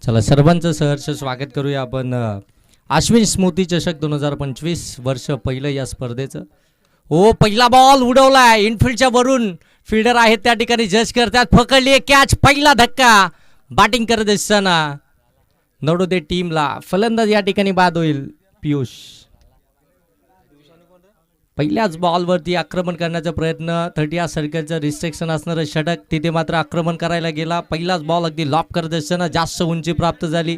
चला सर्वांचं सहर्ष स्वागत करूया आपण अश्विन स्मृती चषक 2025 वर्ष पहिलं या स्पर्धेचं. हो, पहिला बॉल उडवलाय इनफिल्डच्या वरून, फिल्डर आहेत त्या ठिकाणी जज करतात, पकडली कॅच, पहिला धक्का. बॅटिंग करत असताना नवोदय टीमला फलंदाज या ठिकाणी बाद होईल. पियुष पहिल्याच बॉलवरती आक्रमण करण्याचा प्रयत्न, 30 सर्कलचं रिस्ट्रिक्शन असणारं षटक, तिथे मात्र आक्रमण करायला गेला. पहिलाच बॉल अगदी लॉप करत असताना जास्त उंची प्राप्त झाली,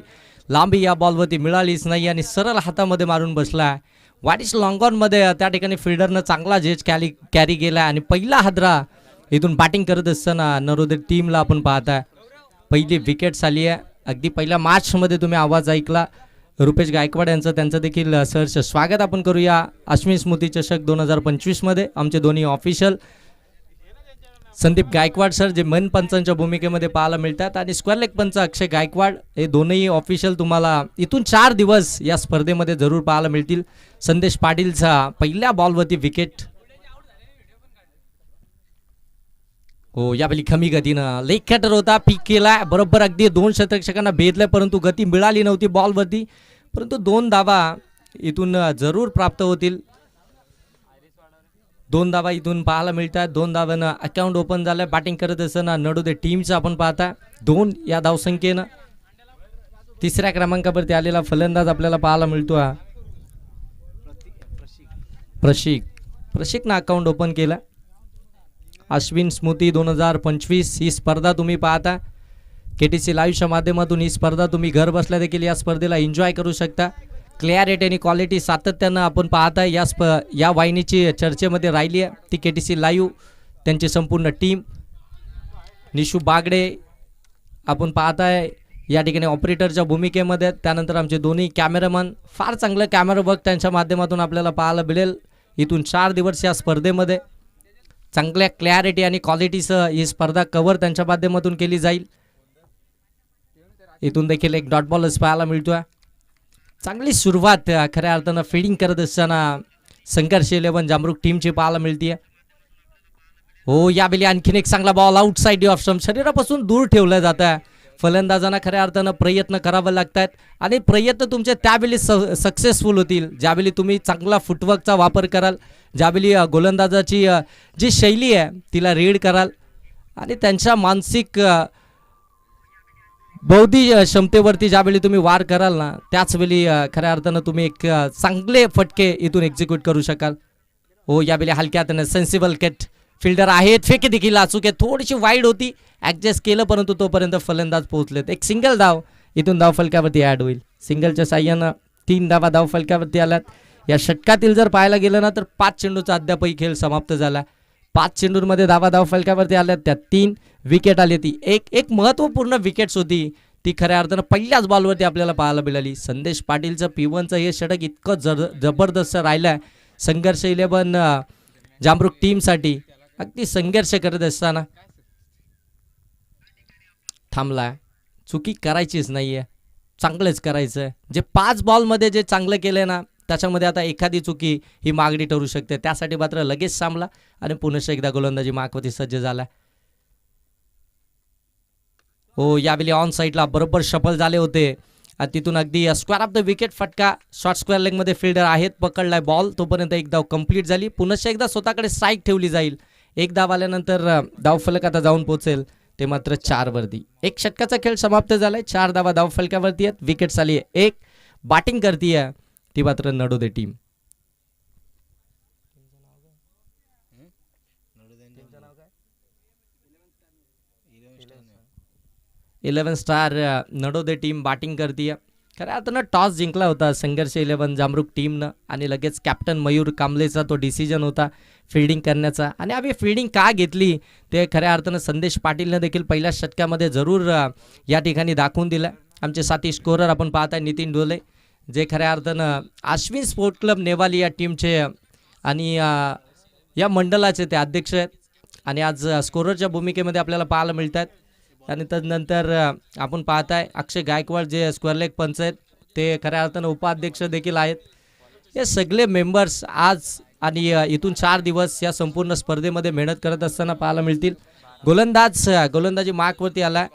लांबी या बॉलवरती मिळालीच नाही आणि सरळ हातामध्ये मारून बसला. वाईट लॉंग ऑनमध्ये त्या ठिकाणी फिल्डरनं चांगला झेज कॅरी केला आणि पहिला हादरा इथून बॅटिंग करत असताना नवोदय टीमला आपण पाहताय पहिली विकेट्स आली आहे. अगदी पहिल्या मॅचमध्ये तुम्ही आवाज ऐकला रुपेश गायकवाड यांचं, त्यांचं देखील सहर्ष स्वागत आपण करूया अश्विन स्मृती चषक 2025 मध्ये. आमचे दोन्ही ऑफिशियल संदीप गायकवाड सर जे मन पंचांच्या भूमिकेमध्ये पाहायला मिळतात आणि स्क्वेअर लेग पंच अक्षय गायकवाड, हे दोनही ऑफिशियल तुम्हाला इथून 4 दिवस या स्पर्धेमध्ये जरूर पाहायला मिळतील. संदेश पाटीलचा पहिल्या बॉलवरती विकेट. हो, यावेळी कमी गतीनं लेग कॅटर होता, पीक केला बरोबर, अगदी 2 शतरक्षकांना भेदले परंतु गती मिळाली नव्हती बॉलवरती, परंतु 2 धावा इथून जरूर प्राप्त होतील. 2 धावा इथून पाहायला मिळतात. 2 धावांना अकाउंट ओपन झालंय. बॅटिंग करत असताना नवोदय टीमचं आपण पाहता 2 या धावसंख्येनं. 3ऱ्या क्रमांकावरती आलेला फलंदाज आपल्याला पाहायला मिळतो प्रशिकनं अकाउंट ओपन केला. अश्विन स्मृती 2025 ही स्पर्धा तुम्ही पाहता KTC लाईव्हच्या माध्यमातून. ही स्पर्धा तुम्ही घर बसल्या देखील या स्पर्धेला एन्जॉय करू शकता. क्लॅरिटी आणि क्वालिटी सातत्यानं आपण पाहता या वाहिनीची चर्चेमध्ये राहिली आहे ती KTC लाईव्ह, त्यांची संपूर्ण टीम. निशू बागडे आपण पाहताय या ठिकाणी ऑपरेटरच्या भूमिकेमध्ये. त्यानंतर आमचे दोन्ही कॅमेरामन, फार चांगलं कॅमेरा वर्क त्यांच्या माध्यमातून आपल्याला पाहायला मिळेल. इथून 4 दिवस या स्पर्धेमध्ये चांगल्या क्लॅरिटी आणि क्वालिटीसह ही स्पर्धा कव्हर त्यांच्या माध्यमातून केली जाईल. इथून देखील एक डॉट बॉलच पाहायला मिळतोय. चांगली सुरुवात खऱ्या अर्थानं फिल्डिंग करत असताना संघर्ष 11 जामरुक टीमची पाहायला मिळते. हो, यावेळी आणखीन एक चांगला बॉल आउटसाइड ऑफ स्टंप, शरीरापासून दूर ठेवलं जात आहे. फलंदाजांना खऱ्या अर्थानं प्रयत्न करावे लागतात आणि प्रयत्न तुमचे त्यावेळी सक्सेसफुल होतील ज्यावेळी तुम्ही चांगला फुटवर्कचा वापर कराल, ज्यावेळी गोलंदाजाची जी शैली आहे तिला रीड कराल आणि त्यांच्या मानसिक बौद्धिक क्षमतेवरती ज्यावेळी तुम्ही वार कराल ना, त्याचवेळी खऱ्या अर्थानं तुम्ही एक चांगले फटके इथून एक्झिक्यूट करू शकाल. हो, यावेळी हलक्यात सेन्सिबल कट, फिल्डर आहेत, फेके देखील अचूक आहे, थोडीशी वाईड होती, ॲडजस्ट केलं परंतु तोपर्यंत फलंदाज पोहोचलेत. एक सिंगल धाव इथून धावफलकावरती ॲड होईल. सिंगलच्या साह्यानं 3 धावा धावफलकावरती आल्यात. या षटकातील जर पाहायला गेलं ना तर 5 चेंडूचा अद्यापही खेळ समाप्त झाला. 5 चेंडूंमध्ये धावा धावफलकावरती आल्यात, त्यात 3 विकेट आली. ती एक महत्त्वपूर्ण विकेट्स होती, ती खऱ्या अर्थानं पहिल्याच बॉलवरती आपल्याला पाहायला मिळाली. संदेश पाटीलचं P1चं हे षटक इतकं जबरदस्त राहिलं आहे. संघर्ष 11 जामरुक टीमसाठी अगदी संघर्ष करत असताना थांबला. चुकी करायचीच नाही आहे, चांगलंच करायचं आहे. जे 5 बॉलमध्ये जे चांगलं केलं ना त्याच्यामध्ये आता एखादी चुकी ही मागणी ठरू शकते, त्यासाठी मात्र लगेच थांबला आणि पुन्हा एकदा गोलंदाजी मार्कवरती सज्ज झाला. हो, यावेळी ऑन साईडला बरोबर शफल झाले होते आणि तिथून अगदी स्क्वेअर ऑफ द विकेट फटका. शॉर्ट स्क्वेअर लेगमध्ये फिल्डर आहेत, पकडलाय बॉल, तोपर्यंत एक धाव कंप्लीट झाली. पुन्हा एकदा स्वतःकडे स्ट्राईक ठेवली जाईल. एक धाव आल्यानंतर धावफलक आता जाऊन पोहोचेल ते मात्र 4 वरती. एक षटकाचा खेळ समाप्त झालाय. 4 धावा धावफलकावरती आहेत, विकेट्स आली आहे. एक बॅटिंग करतीये ती मात्र Navodaya team. Eleven star Navodaya team batting करतीये. खऱ्या अर्थानं टॉस जिंकला होता संघर्ष 11 जामरुक टीमनं आणि लगेच कॅप्टन मयूर कांबलेचा तो डिसिजन होता फिल्डिंग करण्याचा. आणि आम्ही फिल्डिंग का घेतली ते खऱ्या अर्थानं संदेश पाटीलनं देखील पहिल्या षटकामध्ये जरूर या ठिकाणी दाखवून दिलं. आमचे साथी स्कोरर आपण पाहताय नितीन डोले, जे खऱ्या अर्थानं अश्विन स्पोर्ट क्लब नेवाली या टीमचे आणि या मंडळाचे ते अध्यक्ष आहेत आणि आज स्कोररच्या भूमिकेमध्ये आपल्याला पाहायला मिळतात. आणि तदनंतर आपण पाहताय अक्षय गायकवाड जे स्क्वेअर लेग पंच आहेत, ते खऱ्या अर्थानं उपाध्यक्ष देखील आहेत. हे सगळे मेंबर्स आज आणि इथून 4 दिवस या संपूर्ण स्पर्धेमध्ये मेहनत करत असताना पाहायला मिळतील. गोलंदाजी मार्कवरती आला.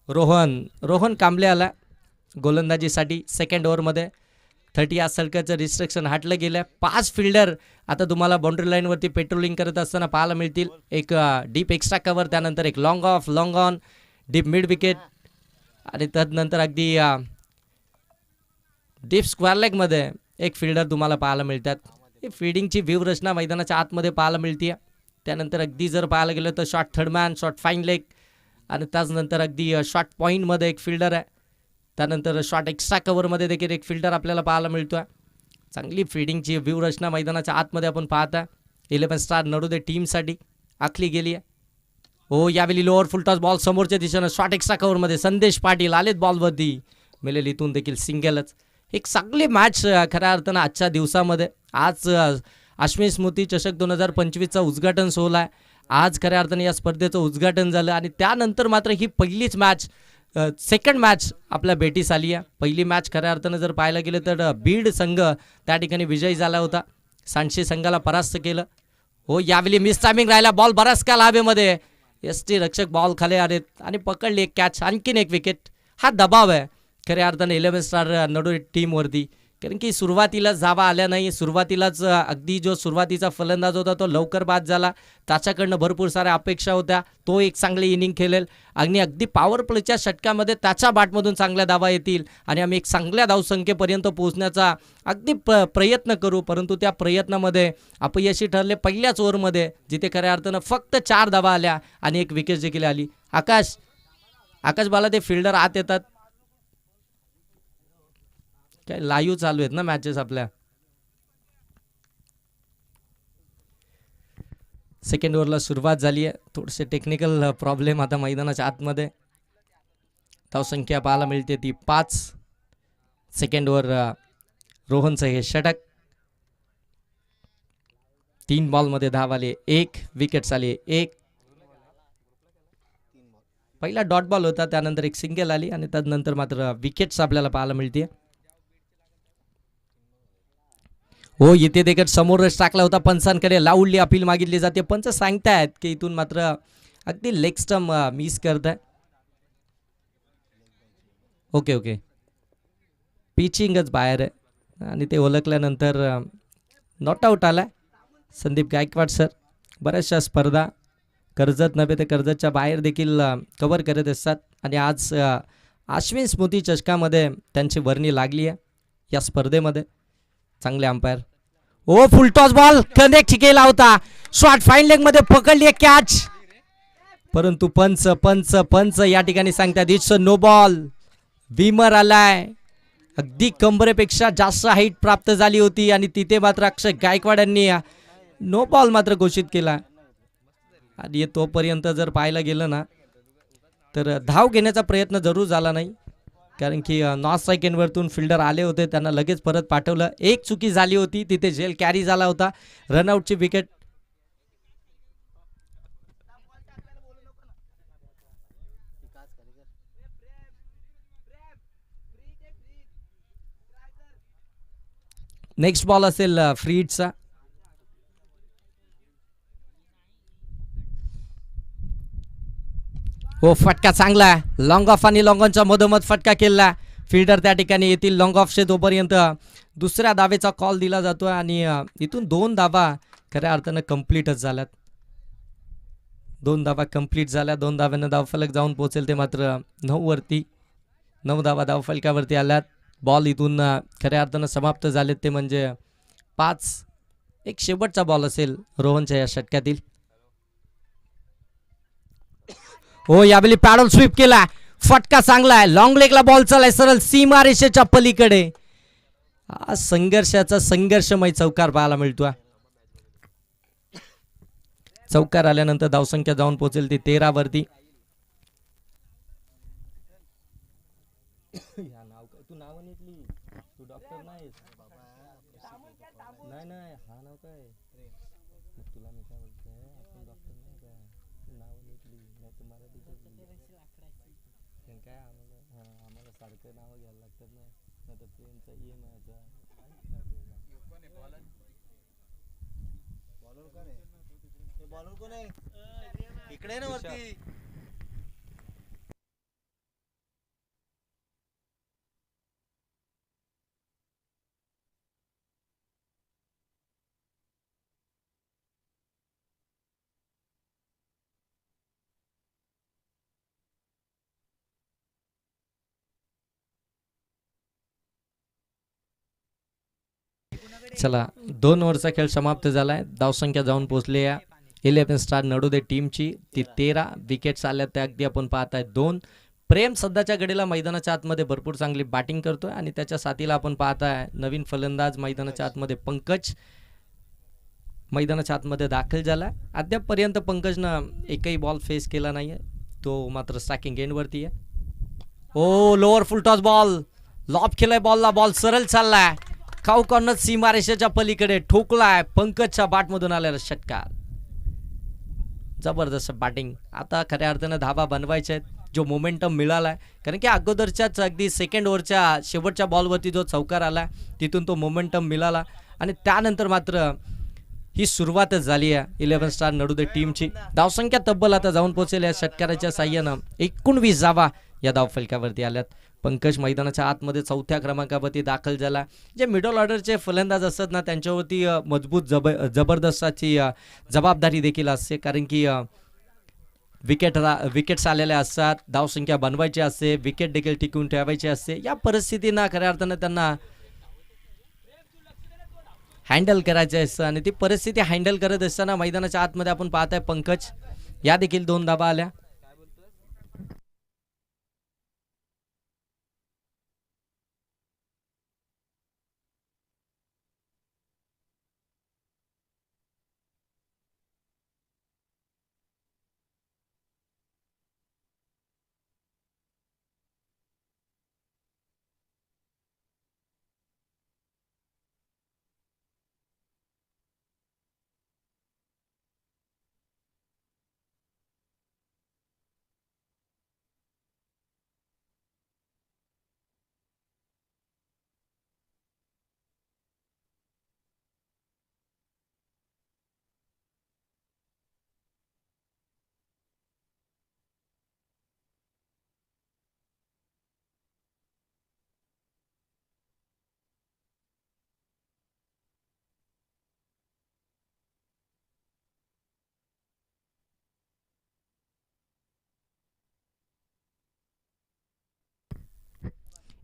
रोहन कांबळे आला गोलंदाजीसाठी सेकंड ओव्हरमध्ये. 30 या सर्कलचं रिस्ट्रिक्शन हटलं गेलं. 5 फिल्डर आता तुम्हाला बाउंड्री लाईनवरती पेट्रोलिंग करत असताना पाहायला मिळतील. एक डीप एक्स्ट्रा कव्हर, त्यानंतर एक long of, long on, deep mid wicket आणि त्यानंतर अगदी डीप स्क्वेअर लेगमध्ये एक फिल्डर तुम्हाला पाहायला मिळतात. ही फिल्डिंगची व्यूहरचना मैदानाच्या आतमध्ये पाहायला मिळते. त्यानंतर अगदी जर पाहायला गेलं तर short third man, short fine leg आणि त्याचनंतर अगदी शॉर्ट पॉईंटमध्ये एक फिल्डर आहे. त्यानंतर शॉर्ट एक्स्ट्रा कव्हरमध्ये देखील एक फिल्डर आपल्याला पाहायला मिळतो आहे. चांगली फिल्डिंगची व्यूहरचना मैदानाच्या आतमध्ये आपण पाहत आहे. 11 स्टार नरोदे टीमसाठी आखली गेली आहे. हो, यावेळी लोअर फुलटॉस बॉल समोरच्या दिशेनं शॉर्ट एक्स्ट्रा कव्हरमध्ये संदेश पाटील आलेत बॉलवरती. मिळेल इथून देखील सिंगलच. एक चांगली मॅच खऱ्या अर्थानं आजच्या दिवसामध्ये. आज अश्विन स्मृती चषक 2025चा उद्घाटन सोहळा आहे. आज खऱ्या अर्थाने या स्पर्धेचं उद्घाटन झालं आणि त्यानंतर मात्र ही पहिलीच मॅच, सेकंड मॅच आपल्या भेटीस आली आहे. पहिली मॅच खऱ्या अर्थानं जर पाहायला गेलं तर बीड संघ त्या ठिकाणी विजयी झाला होता, सांडशी संघाला परास्त केलं. हो, यावेळी मिस टायमिंग राहिला, बॉल बराच काल हवेमध्ये. एसटी रक्षक बॉल खाली आलेत आणि पकडली एक कॅच, आणखीन एक विकेट. हा दबाव आहे खऱ्या अर्थाने 11 स्टार नरोदे टीमवरती, कारण की सुरुवातीलाच धावा आल्या नाही. सुरुवातीलाच अगदी जो सुरुवातीचा फलंदाज होता तो लवकर बाद झाला. त्याच्याकडनं भरपूर साऱ्या अपेक्षा होत्या, तो एक चांगली इनिंग खेळेल आणि अगदी पॉवर प्लेच्या षटकामध्ये त्याच्या बॅटमधून चांगल्या धावा येतील आणि आम्ही एक चांगल्या धावसंख्येपर्यंत पोहोचण्याचा अगदी प्रयत्न करू. परंतु त्या प्रयत्नामध्ये अपयशी ठरले पहिल्याच ओव्हरमध्ये, जिथे खऱ्या अर्थानं फक्त 4 धावा आल्या आणि एक विकेट देखील आली. आकाश बाला, ते फिल्डर आत येतात काय? लाईव्ह चालू आहेत ना मॅचेस आपल्या. सेकंड ओव्हरला सुरुवात झाली आहे. थोडेसे टेक्निकल प्रॉब्लेम आता मैदानाच्या आतमध्ये. धावसंख्या पाहायला मिळते ती 5. सेकंड ओव्हर रोहनचं हे षटक. 3 बॉलमध्ये धाव आले, 1 विकेट आली, 1 पहिला डॉट बॉल होता, त्यानंतर एक सिंगल आली आणि त्यानंतर मात्र विकेट्स आपल्याला पाहायला मिळते. हो, इथे देखील समोरच टाकला होता, पंचांकडे लाऊडली अपील मागितली जाते. पंच सांगतायत की इथून मात्र अगदी लेग स्टंप मिस करत आहे. ओके, पिचिंगच बाहेर आहे आणि ते ओळखल्यानंतर नॉट आऊट आलाय संदीप गायकवाड सर. बऱ्याचशा स्पर्धा कर्जत नव्हे तर कर्जतच्या बाहेर देखील कव्हर करत असतात आणि आज अश्विन स्मृती चषकामध्ये त्यांची वर्णी लागली आहे या स्पर्धेमध्ये. चांगले अंपायर. ओ, फुलटॉस बॉल कनेक्ट केला होता, शॉर्ट फाईन लेग मध्ये पकडली कॅच, परंतु पंच या ठिकाणी सांगतात इट्स अ नो बॉल. विमर आलाय, अगदी कंबरेपेक्षा जास्त हाईट प्राप्त झाली होती आणि तिथे मात्र अक्षय गायकवाड यांनी नो बॉल मात्र घोषित केला. आणि तोपर्यंत जर पाहायला गेलं ना तर धाव घेण्याचा प्रयत्न जरूर झाला नाही, कारण की नॉन स्ट्राईक एंडवरतून फिल्डर आले होते, त्यांना लगेच परत पाठवलं. एक चुकी झाली होती, तिथे झेल कॅरी झाला होता. रनआउटची विकेट. नेक्स्ट बॉल असेल फ्रीडचा. हो, फटका चांगला आहे. लॉंग ऑफ आणि लॉंग ऑनच्या मधोमध फटका केला. फिल्डर त्या ठिकाणी येतील लॉंग ऑफचे, तोपर्यंत दुसऱ्या धावेचा कॉल दिला जातो आणि इथून 2 धावा खऱ्या अर्थानं कंप्लीटच झाल्यात. 2 धावा कंप्लीट झाल्या. 2 धाव्यानं धावफलक जाऊन पोहोचेल ते मात्र 9 वरती. 9 धावा धावफलकावरती आल्यात. बॉल इथून खऱ्या अर्थानं समाप्त झालेत ते म्हणजे 5. एक शेवटचा बॉल असेल रोहनच्या या षटकातील. हो, यावेळी पॅडल स्वीप केला, फटका चांगला आहे. लॉंग लेगला बॉल चालाय सरळ सीमा रेषेच्या पलीकडे. संघर्षाचा संघर्षमय चौकार पाहायला मिळतो. चौकार आल्यानंतर धावसंख्या जाऊन पोहोचेल ती 13 वरती. तू नाव घेतली, तू डॉक्टर नाही. हा नाव काय तुला मी काय बोलतोय, आपण डॉक्टर नाही का, नाव घेतली नाही तुम्हाला काय. आम्हाला सारखं नाव घ्यायला लागतात ना, नाही तर ट्रेनचा EMI बॉलर कोण आहे इकडे ना वरती. चला 2 ओव्हरचा खेळ समाप्त झालाय. धावसंख्या जाऊन पोहोचली या 11 स्टार नडोदे टीमची ती 13. विकेट्स आल्या त्या अगदी आपण पाहताय 2. प्रेम सध्याच्या घडीला मैदानाच्या आतमध्ये भरपूर चांगली बॅटिंग करतोय आणि त्याच्या साथीला आपण पाहताय नवीन फलंदाज मैदानाच्या आतमध्ये पंकज मैदानाच्या आतमध्ये दाखल झाला. अद्यापपर्यंत पंकजनं एकही बॉल फेस केला नाहीये. तो मात्र स्ट्रायकिंग एंडवरती आहे. ओ lower full toss ball lob केलाय बॉलला. बॉल सरळ चाललाय खाऊ कॉर्नर सीमारेषेच्या पलीकडे ठोकलाय. पंकजच्या बॅटमधून आलेला षटकार. जबरदस्त बॅटिंग. आता खऱ्या अर्थानं धाबा बनवायचे आहेत. जो मोमेंटम मिळालाय कारण की अगोदरच्याच अगदी सेकंड ओव्हरच्या शेवटच्या बॉलवरती जो चौकार आला तिथून तो मोमेंटम मिळाला आणि त्यानंतर मात्र ही सुरुवातच झाली आहे 11 स्टार नडोदे टीमची. धावसंख्या तब्बल आता जाऊन पोहोचेल या षटकाराच्या साह्यानं 19 धावा या धावफलकावरती आल्यात. पंकज मैदानाच्या आतमध्ये 4थ्या क्रमांकावरती दाखल झाला. जे मिडल ऑर्डरचे फलंदाज असतात ना त्यांच्यावरती मजबूत जबरदस्ताची जबाबदारी देखील असते कारण की विकेट्स आलेल्या असतात. धावसंख्या बनवायची असते. विकेट देखील टिकवून ठेवायची असते. या परिस्थितीनं खऱ्या अर्थानं त्यांना हँडल करायचं असतं आणि ती परिस्थिती हँडल करत असताना मैदानाच्या आतमध्ये आपण पाहताय पंकज या देखील 2 धावा आल्या.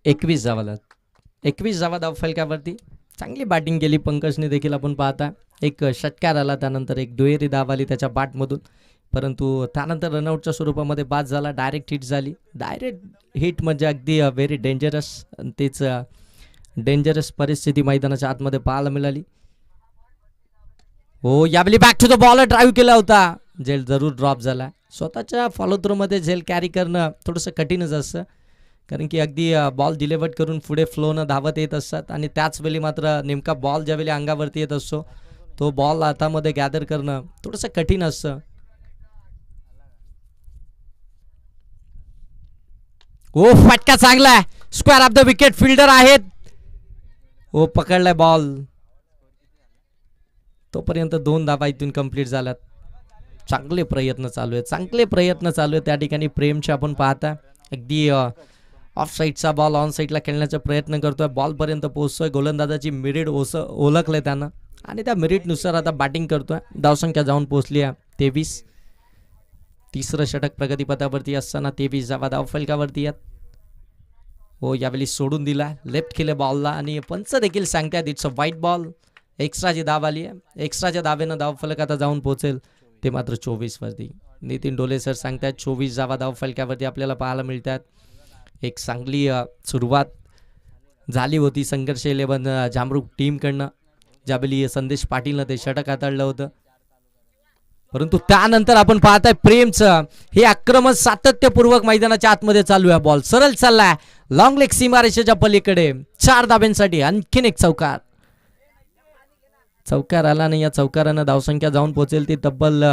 एकवीस धावा धावफलकावरती. चांगली बॅटिंग केली पंकजने देखील आपण पाहता. एक षटकार आला त्यानंतर एक दुहेरी धाव आली त्याच्या बॅटमधून परंतु त्यानंतर रनआउटच्या स्वरूपामध्ये बाद झाला. डायरेक्ट हिट झाली. डायरेक्ट हिट म्हणजे अगदी व्हेरी डेंजरस. तेच डेंजरस परिस्थिती मैदानाच्या आतमध्ये पाहायला मिळाली. हो यावेळी back to the ball drive केला होता. झेल जरूर ड्रॉप झाला. स्वतःच्या फॉलो थ्रूमध्ये झेल कॅरी करणं थोडंसं कठीणच असतं कारण की अगदी बॉल डिलिव्हर करून पुढे फ्लोनं धावत येत असतात आणि त्याच वेळी मात्र नेमका बॉल ज्यावेळी अंगावरती येत असतो तो बॉल हातामध्ये गॅदर करणं थोडंसं कठीण असतं. ओ फटका चांगला आहे. Square of the wicket fielder आहेत. ओ पकडलाय बॉल. तोपर्यंत 2 धावा इथून कंप्लीट झाल्यात. चांगले प्रयत्न चालू आहेत त्या ठिकाणी प्रेमचे आपण पाहता. अगदी ऑफ साईडचा बॉल ऑन साईडला खेळण्याचा प्रयत्न करतोय. बॉलपर्यंत पोहोचतोय. गोलंदाजाची मिरिट ओळखलंय त्यानं आणि त्या मिरिटनुसार आता बॅटिंग करतोय. धावसंख्या जाऊन पोहोचली आहे 23. तिसरं षटक प्रगतीपथावरती असताना 23 धावा धावफलकावरती आहेत. हो यावेळी सोडून दिला लेफ्ट केले बॉलला आणि पंच देखील सांगतात इट्स अ व्हाईट बॉल. एक्स्ट्राची धाव आली आहे. एक्स्ट्राच्या धावेनं धावफलक आता जाऊन पोहोचेल ते मात्र 24 वरती. नितीन डोले सर सांगतात 24 धावा धावफलकावरती आपल्याला पाहायला मिळतात. एक चांगली सुरुवात झाली होती संघर्ष 11 जामरुक टीमकडनं ज्यावेळी संदेश पाटीलनं ते षटक हाताळलं होतं परंतु त्यानंतर आपण पाहताय प्रेमचं हे आक्रमण सातत्यपूर्वक मैदानाच्या आतमध्ये चालू आहे. बॉल सरळ चाललाय लॉंग लेग सीमारेषेच्या पलीकडे 4 धाब्यांसाठी आणखीन एक चौकार आला नाही. या चौकारानं धावसंख्या जाऊन पोहोचेल ती तब्बल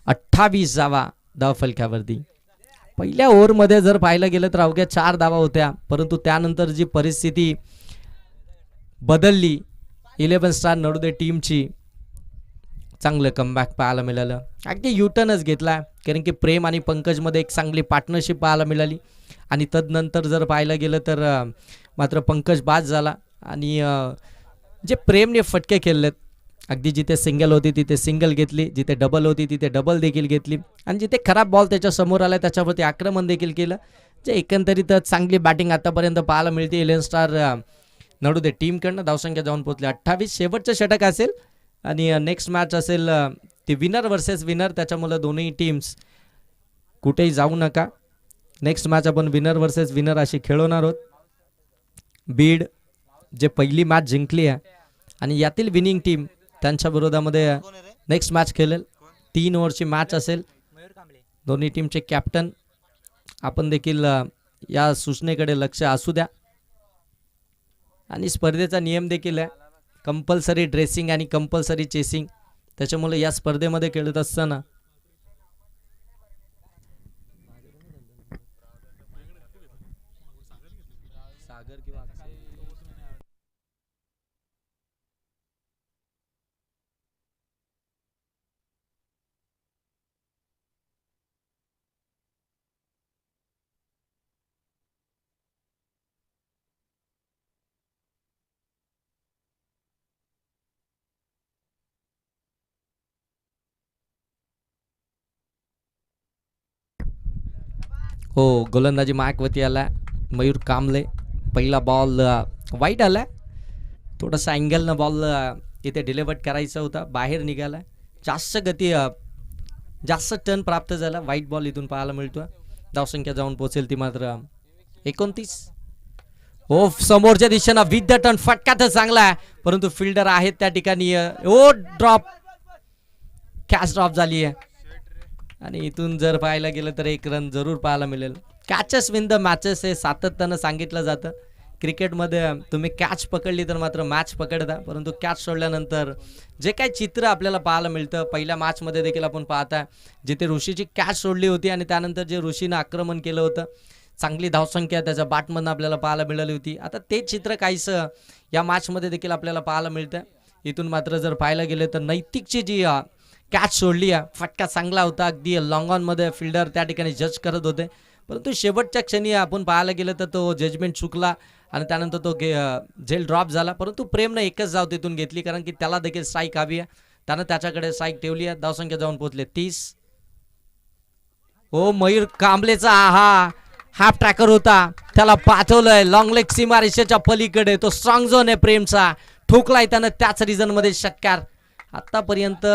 28 धावा धावफलकावरती. पहिल्या ओव्हरमध्ये जर पाहायला गेलं तर अवघ्या 4 धावा होत्या परंतु त्यानंतर जी परिस्थिती बदलली 11 स्टार नडोदे टीमची चांगलं कमबॅक पाहायला मिळालं. अगदी युटर्नच घेतला कारण की प्रेम आणि पंकजमध्ये एक चांगली पार्टनरशिप पाहायला मिळाली आणि तदनंतर जर पाहायला गेलं तर मात्र पंकज बाद झाला आणि जे प्रेमने फटके खेळलेत अगदी जिथे सिंगल होती तिथे सिंगल घेतली, जिथे डबल होती तिथे डबल देखील घेतली आणि जिथे खराब बॉल त्याच्या समोर आला त्याच्यावरती आक्रमण देखील केलं. जे एकंदरीत चांगली बॅटिंग आतापर्यंत पाहायला मिळते 11 स्टार नडुदे टीमकडनं धावसंख्या जाऊन पोहोचली 28. शेवटचं षटक असेल आणि नेक्स्ट मॅच असेल ते विनर वर्सेस विनर, त्याच्यामुळे दोन्ही टीम्स कुठेही जाऊ नका. नेक्स्ट मॅच आपण विनर वर्सेस विनर अशी खेळवणार आहोत. बीड जे पहिली मॅच जिंकली आहे आणि यातील विनिंग टीम त्यांच्या विरोधामध्ये नेक्स्ट मॅच खेळेल. 3 ओव्हरची मॅच असेल. दोन्ही टीमचे कॅप्टन आपण देखील या सूचनेकडे लक्ष असू द्या. आणि स्पर्धेचा नियम देखील आहे कंपल्सरी ड्रेसिंग आणि कंपल्सरी चेसिंग, त्याच्यामुळे या स्पर्धेमध्ये खेळत असताना हो गोलंदाजी मायकवती आला. मयूर कांबळे पहिला बॉल वाईट आला. थोडासा अँगलनं बॉल इथे डिलिव्हर करायचा होता, बाहेर निघाला. जास्त गती जास्त टर्न प्राप्त झाला. वाईट बॉल इथून पाहायला मिळतो. धावसंख्या जाऊन पोहोचेल ती मात्र 29. हो समोरच्या दिशेनं विथ द टर्न फटका तर चांगला आहे, परंतु फिल्डर आहेत त्या ठिकाणी. ओ ड्रॉप, कॅच ड्रॉप झाली आहे आणि इथून जर पाहायला गेलं तर 1 रन जरूर पाहायला मिळेल. कॅचेस विन द मॅचेस हे सातत्यानं सांगितलं जातं. क्रिकेटमध्ये तुम्ही कॅच पकडली तर मात्र मॅच पकडता, परंतु कॅच सोडल्यानंतर जे काही चित्र आपल्याला पाहायला मिळतं, पहिल्या मॅचमध्ये देखील आपण पाहता जिथे ऋषीची कॅच सोडली होती आणि त्यानंतर जे ऋषीनं आक्रमण केलं होतं, चांगली धावसंख्या त्याच्या बॅटमधनं आपल्याला पाहायला मिळाली होती. आता तेच चित्र काहीसं या मॅचमध्ये देखील आपल्याला पाहायला मिळतं. इथून मात्र जर पाहायला गेले तर नैतिकची जी कॅच सोडली आहे, फटका चांगला होता. अगदी लॉंग ऑनमध्ये फिल्डर त्या ठिकाणी जज करत होते, परंतु शेवटच्या क्षणी आपण पाहायला गेलं तर तो जजमेंट चुकला आणि त्यानंतर तो झेल ड्रॉप झाला. परंतु प्रेमनं एकच धाव तिथून घेतली, कारण की त्याला देखील स्ट्राईक हवी आहे. त्यानं त्याच्याकडे स्ट्राईक ठेवली आहे. धावसंख्या जाऊन पोहोचले 30. हो मयूर कांबळेचा हा हाफ ट्रॅकर होता, त्याला पाठवलंय लॉंग लेग सीमा रेषेच्या पलीकडे. तो स्ट्रॉंग झोन आहे प्रेमचा, ठोकलाय त्यानं त्याच रिझनमध्ये षटकार. आतापर्यंत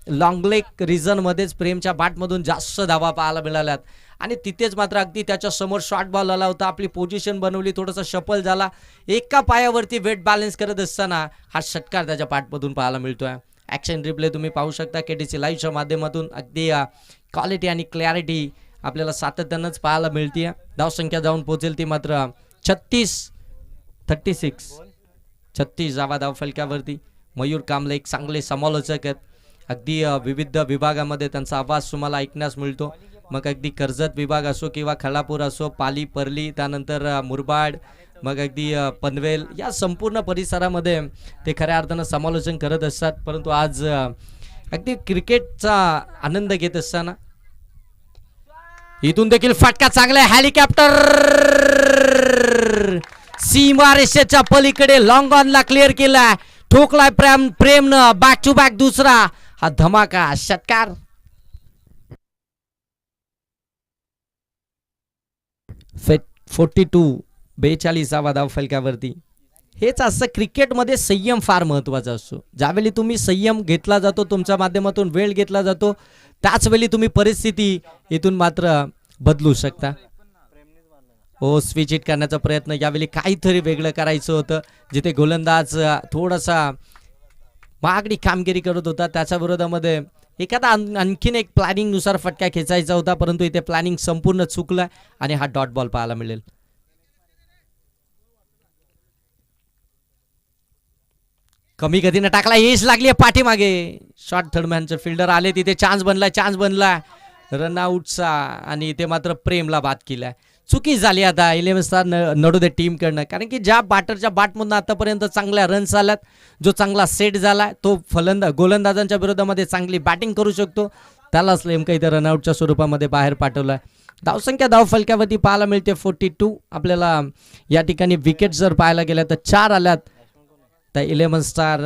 लॉंग लेग रिझनमध्येच प्रेमच्या बॅटमधून जास्त धावा पाहायला मिळाल्यात आणि तिथेच मात्र अगदी त्याच्या समोर शॉर्ट बॉल आला होता. आपली पोझिशन बनवली, थोडासा शफल झाला. एका पायावरती वेट बॅलन्स करत असताना हा षटकार त्याच्या बॅटमधून पाहायला मिळतोय. ॲक्शन रिप्ले तुम्ही पाहू शकता केटीसी लाईव्हच्या माध्यमातून. अगदी क्वालिटी आणि क्लॅरिटी आपल्याला सातत्यानंच पाहायला मिळते. धावसंख्या जाऊन पोहोचेल ती मात्र 36 धावा धावफलकावरती. मयूर कांबळे एक चांगले समालोचक आहेत. अगदी विविध विभागामध्ये त्यांचा आवाज तुम्हाला ऐकण्यास मिळतो. मग अगदी कर्जत विभाग असो किंवा खलापूर असो, पाली पर्ली, त्यानंतर मुरबाड, मग अगदी पनवेल, या संपूर्ण परिसरामध्ये ते खऱ्या अर्थानं समालोचन करत असतात. परंतु आज अगदी क्रिकेटचा आनंद घेत असताना इथून देखील फटका चांगला आहे. हेलिकॉप्टर सीमा रेषेच्या पलीकडे लॉंग ऑनला क्लिअर केला, ठोकलाय प्रेमनं बॅक टू बॅक दुसरा हा धमाका षटकार. फेट 42 धाव फलकावरती. हेच असं क्रिकेटमध्ये संयम फार महत्वाचा असतो. ज्यावेळी तुम्ही संयम घेतला जातो, तुमच्या माध्यमातून वेळ घेतला जातो, त्याचवेळी तुम्ही परिस्थिती इथून मात्र बदलू शकता. हो स्विच हिट करण्याचा प्रयत्न, यावेळी काहीतरी वेगळं करायचं होतं. जिथे गोलंदाज थोडासा महागडी कामगिरी करत होता, त्याच्या विरोधामध्ये एखादा आणखीन एक प्लॅनिंगनुसार फटका खेचायचा होता, परंतु इथे प्लॅनिंग संपूर्ण चुकलं आणि हा डॉट बॉल पाहायला मिळेल. कमी गतीने टाकला, येस लागली पाठीमागे. शॉर्ट थर्डमॅनचे फिल्डर आले, तिथे चान्स बनला रनआउटचा आणि इथे मात्र प्रेमला बाद केलाय. चुकी झाली आता 11 स्टार नडुदे टीमकडनं, कारण की ज्या बॅटरच्या बॅटमधून आतापर्यंत चांगल्या रन्स आल्यात, जो चांगला सेट झाला, तो गोलंदाजांच्या विरोधामध्ये चांगली बॅटिंग करू शकतो, त्यालाच नेमकं इथे रनआउटच्या स्वरूपामध्ये बाहेर पाठवलाय. धावसंख्या धाव फलकावरती पाहायला मिळते 42. आपल्याला या ठिकाणी विकेट जर पाहायला गेल्या तर 4 आल्यात त्या 11 स्टार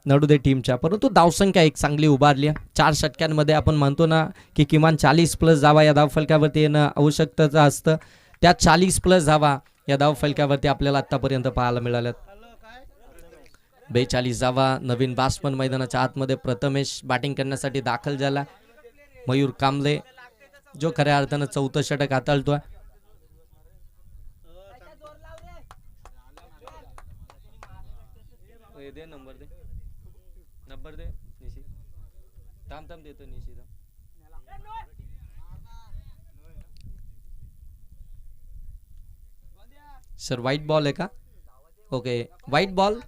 नडुदे टीमच्या, परंतु धावसंख्या एक चांगली उभारली आहे. 4 षटकांमध्ये आपण म्हणतो ना की किमान 40+ धावा या धावफलकावरती येणं आवश्यकतेचं असतं. त्या 40+ धावा या धावफलकावरती आपल्याला आतापर्यंत पाहायला मिळाल्यात. 42 नवीन बास्टमन मैदानाच्या आतमध्ये प्रथमेश बॅटिंग करण्यासाठी दाखल झाला. मयूर कांबळे जो खऱ्या अर्थानं 4थं षटक हाताळतोय. नंबर दे निशी थांब देतो निशी. सर व्हाईट बॉल आहे का? Okay white ball.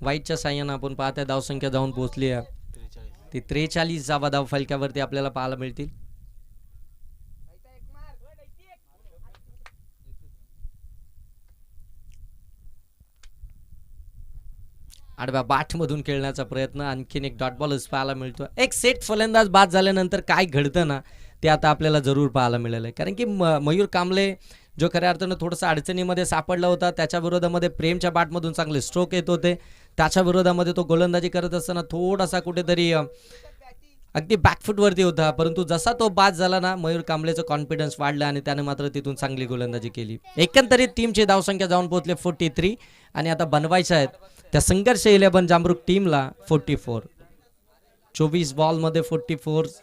व्हाईटच्या साह्यानं आपण पाहत्या धावसंख्या जाऊन पोहोचली आहे ती 43 धाव फलक्यावरती आपल्याला पाहायला मिळतील. आडव्या बाटमधून खेळण्याचा प्रयत्न. आणखीन एक डॉट बॉलच पाहायला मिळतो. एक सेट फलंदाज बाद झाल्यानंतर काय घडतं ना ते आता आपल्याला जरूर पाहायला मिळालं आहे. कारण की मयूर कांबळे जो खऱ्या अर्थानं थोडंसं अडचणीमध्ये सापडला होता. त्याच्या विरोधामध्ये प्रेमच्या बॅटमधून चांगले स्ट्रोक येत होते. त्याच्या विरोधामध्ये तो गोलंदाजी करत असताना थोडासा कुठेतरी अगदी बॅकफुटवरती होता. परंतु जसा तो बाद झाला ना मयूर कांबळेचं कॉन्फिडन्स वाढला आणि त्याने मात्र तिथून चांगली गोलंदाजी केली. एकंदरीत टीमची धावसंख्या जाऊन पोहोचले 43 आणि आता बनवायच्या आहेत त्या संघर्ष 11 जामरुक टीमला 44. 24 बॉलमध्ये 44.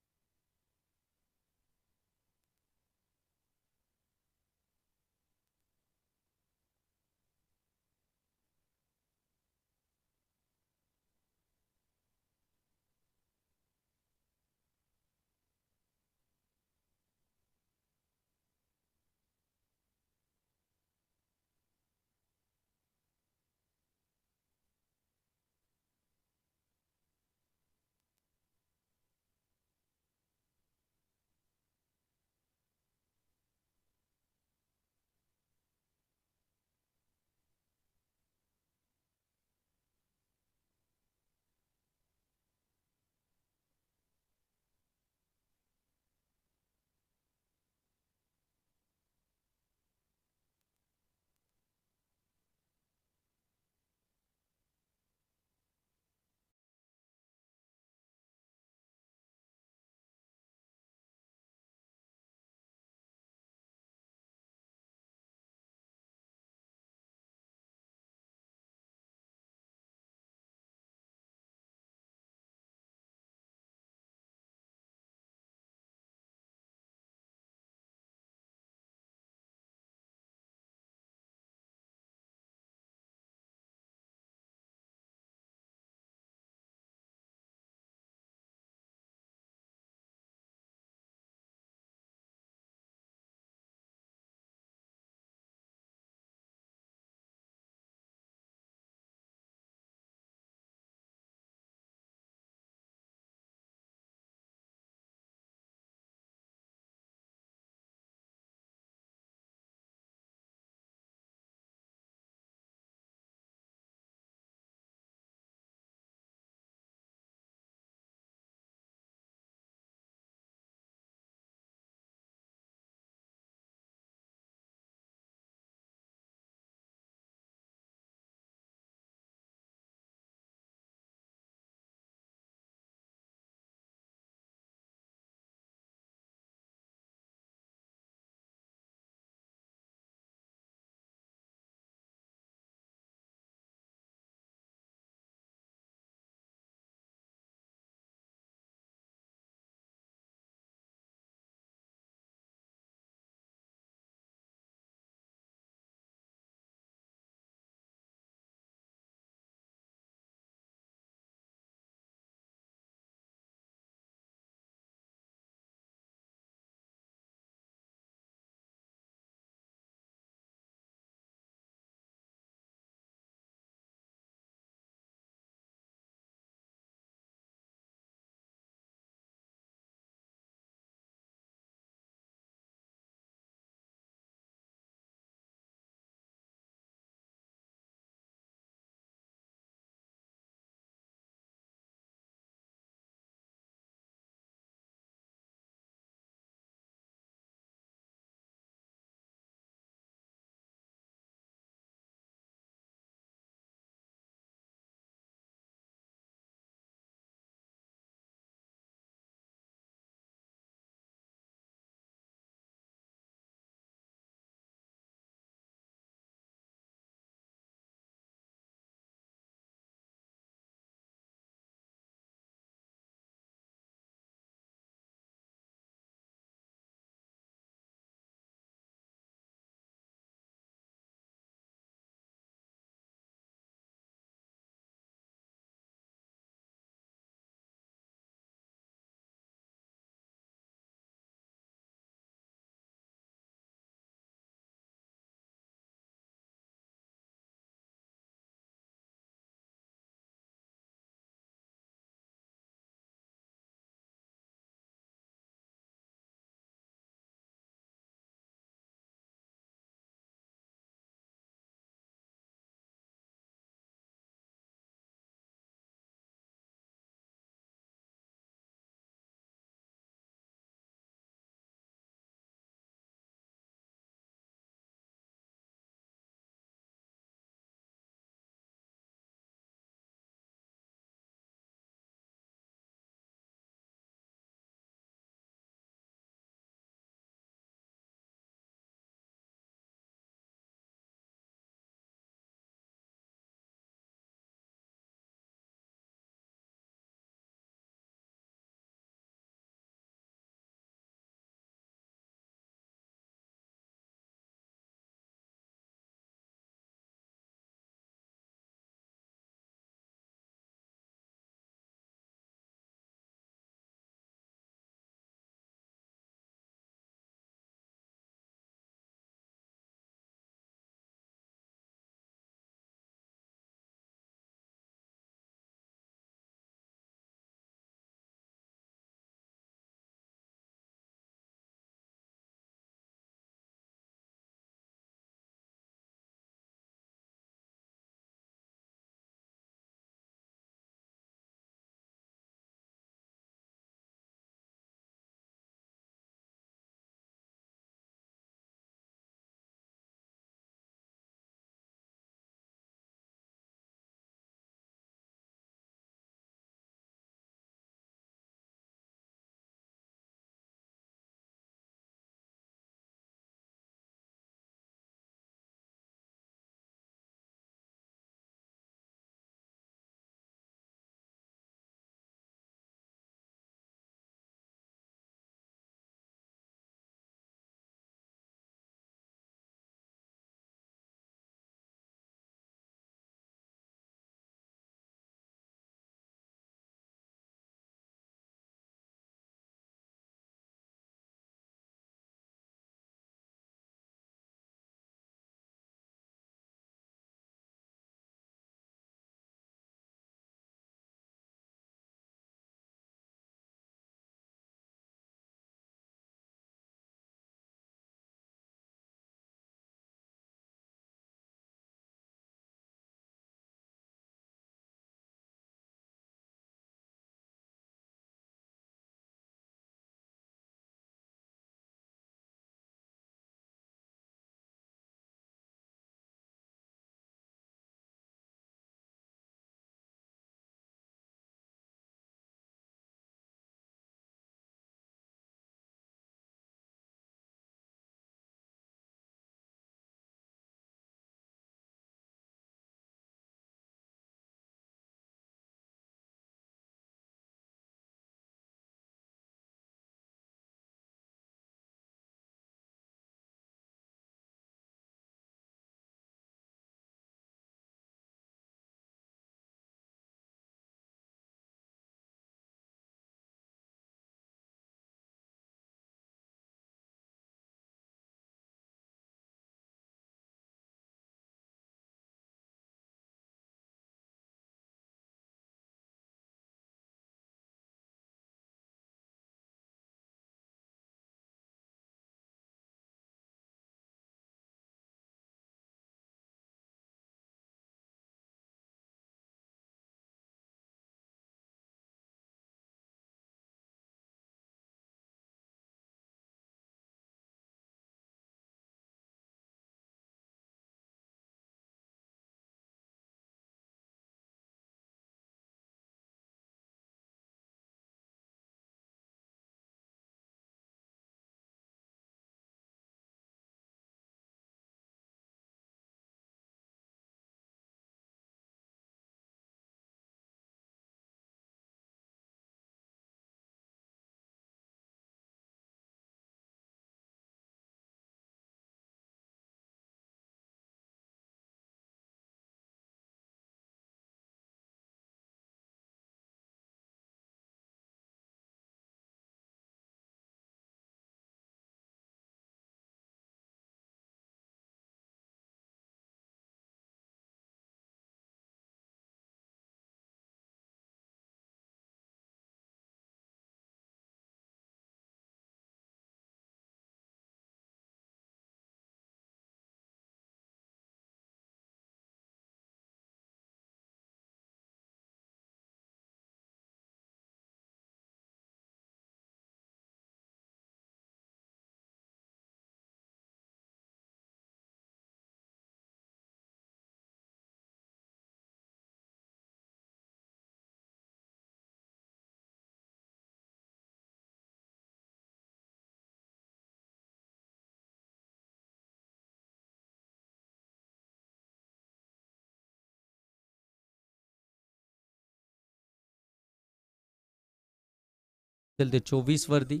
ते 24 वरती.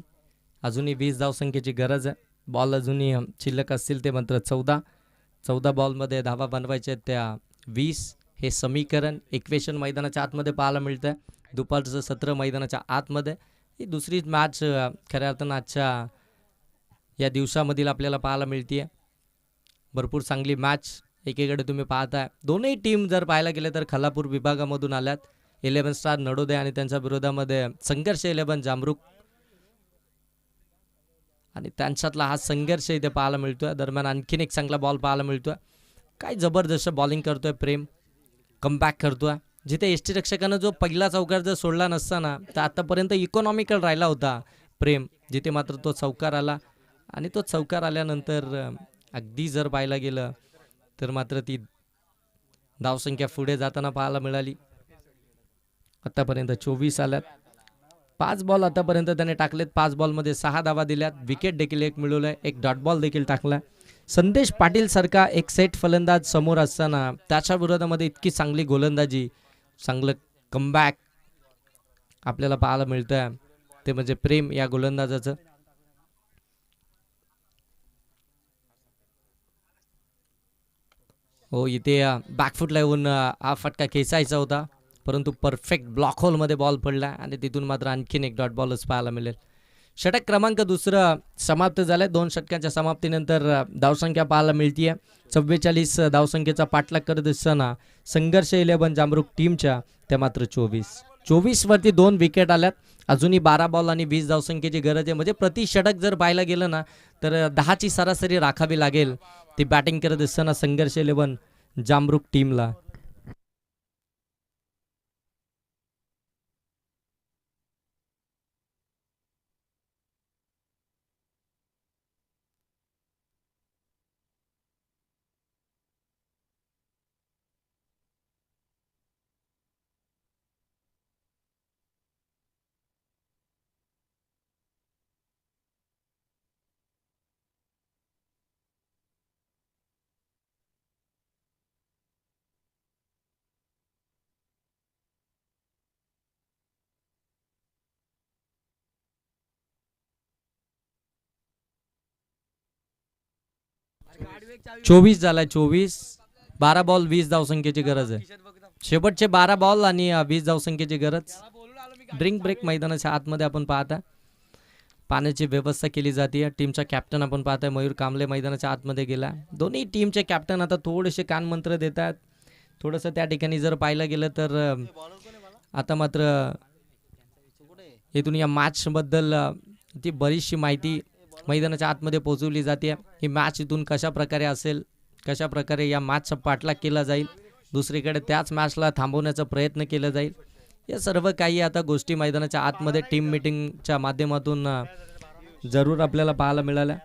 अजूनही 20 धावसंख्येची गरज आहे. बॉल अजूनही शिल्लक असतील ते मात्र 14 बॉलमध्ये धावा बनवायच्या आहेत त्या 20. हे समीकरण इक्वेशन मैदानाच्या आतमध्ये पाहायला मिळतं आहे. दुपारचं सत्र मैदानाच्या आतमध्ये. ही दुसरी मॅच खऱ्या अर्थानं आजच्या या दिवसामधील आपल्याला पाहायला मिळते. भरपूर चांगली मॅच एकीकडे तुम्ही पाहताय. दोन्ही टीम जर पाहायला गेले तर खालापूर विभागामधून आल्यात. 11 स्टार नडोदे आणि त्यांच्या विरोधामध्ये संघर्ष 11 जामरुक आणि त्यांच्यातला हा संघर्ष इथे पाहायला मिळतोय. दरम्यान आणखीन एक चांगला बॉल पाहायला मिळतोय. काय जबरदस्त बॉलिंग करतोय प्रेम, कमबॅक करतोय. जिथे एस टी रक्षकानं जो पहिला चौकार जर सोडला नसताना तर आतापर्यंत इकॉनॉमिकल राहिला होता प्रेम, जिथे मात्र तो चौकार आला आणि तो चौकार आल्यानंतर अगदी जर पाहायला गेलं तर मात्र ती धावसंख्या पुढे जाताना पाहायला मिळाली. आतापर्यंत 24 आल्यात. 5 बॉल आतापर्यंत त्याने टाकलेत. 5 बॉलमध्ये 6 धावा दिल्यात. विकेट देखील एक मिळवलंय. एक डॉट बॉल देखील टाकला. संदेश पाटील सारखा एक सेट फलंदाज समोर असताना त्याच्या विरोधामध्ये इतकी चांगली गोलंदाजी, चांगलं कमबॅक आपल्याला पाहायला मिळतंय ते म्हणजे प्रेम या गोलंदाजाचं. हो, इथे बॅकफुटला येऊन हा फटका खेचायचा होता परंतु परफेक्ट ब्लॉक होलमध्ये बॉल पडला आणि तिथून मात्र आणखीन एक डॉट बॉलच पाहायला मिळेल. षटक क्रमांक 2 समाप्त झालाय. 2 षटकांच्या समाप्तीनंतर धावसंख्या पाहायला मिळतीये. 44 धावसंख्येचा पाठलाग करत असताना संघर्ष 11 जामरुक टीमच्या त्या मात्र 24 वरती 2 विकेट आल्यात. अजूनही 12 बॉल आणि 20 धावसंख्येची गरज आहे. म्हणजे प्रति षटक जर पाहायला गेलं ना तर 10ची सरासरी राखावी लागेल ती बॅटिंग करत असताना संघर्ष 11 जामरुक टीमला. चोवीस झालाय. 12 बॉल 20 धावसंख्येची गरज आहे. शेवटचे 12 बॉल आणि 20 धावसंख्येची गरज. ड्रिंक ब्रेक मैदानाच्या आतमध्ये आपण पाहता पाण्याची व्यवस्था केली जाते. टीमचा कॅप्टन आपण पाहताय मयूर कांबळे मैदानाच्या आतमध्ये गेला. दोन्ही टीमचे कॅप्टन आता थोडेसे कानमंत्र देतात. थोडंसं त्या ठिकाणी जर पाहायला गेलं तर आता मात्र इथून या मॅचबद्दल ती बरीचशी माहिती मैदानाच्या आतमध्ये पोहोचवली जाते. ही मॅच इथून कशा प्रकारे असेल, कशा प्रकारे या मॅचचा पाठलाग केला जाईल, दुसरीकडे त्याच मॅचला थांबवण्याचा प्रयत्न केला जाईल, या सर्व काही आता गोष्टी मैदानाच्या आतमध्ये टीम मीटिंगच्या माध्यमातून जरूर आपल्याला पाहायला मिळाल्या.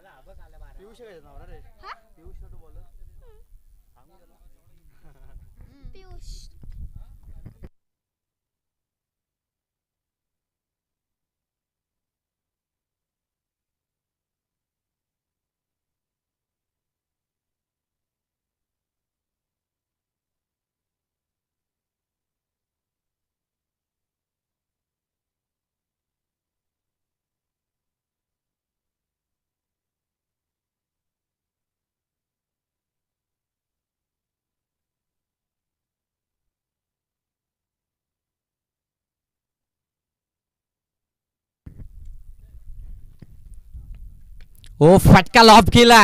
ओ फटका लॉब केला.